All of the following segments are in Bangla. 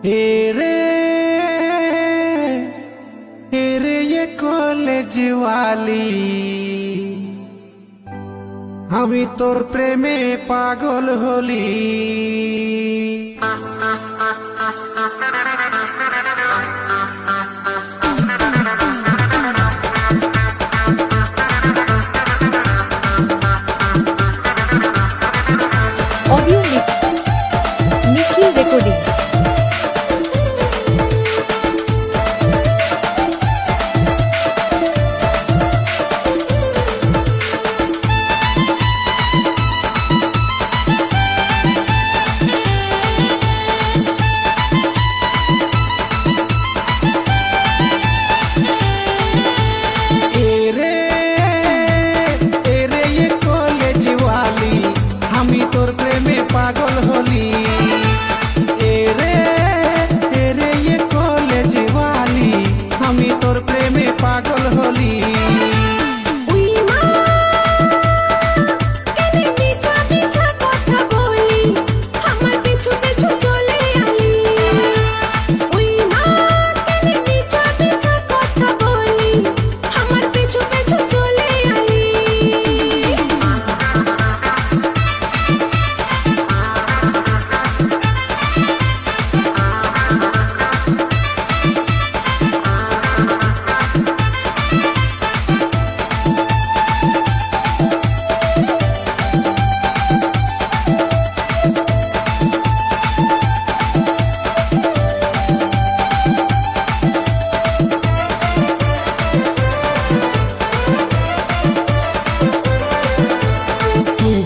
এরে এরে ये কলেজ वाली আমি তোর প্রেমে পাগল হলি। অডিও মিক্স নিখিল রেকর্ডিং। তোর প্রেমে পাগল হলি এরে এরে ये কলেজ वाली আমি তোর প্রেমে পাগল হলি।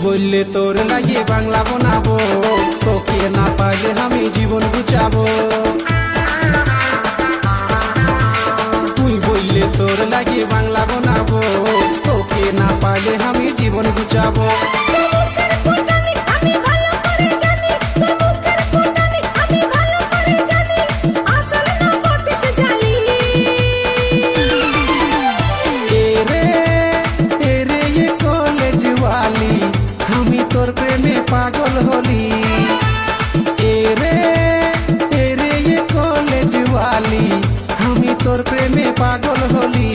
বললে তোর লাগে বাংলা বানাবো, তোকে না পাইলে আমি জীবন গুছাবো। তুই বললে তোর লাগে বাংলা বানাবো, তোকে না পাইলে আমি জীবন গুছাবো। তোর প্রেমে পাগল হলি এরে এরে ये কলেজ वाली আমি তোর প্রেমে পাগল হলি।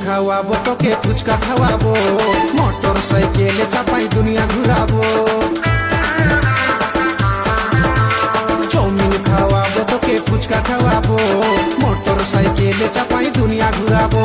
খাওয়াবো তোকে ফুচকা খাওয়াবো, মোটর সাইকেলে চাপাই দুনিয়া ঘুরাবো। চাউমিন খাওয়াবো তোকে ফুচকা খাওয়াবো, মোটর সাইকেলে চাপাই দুনিয়া ঘুরাবো।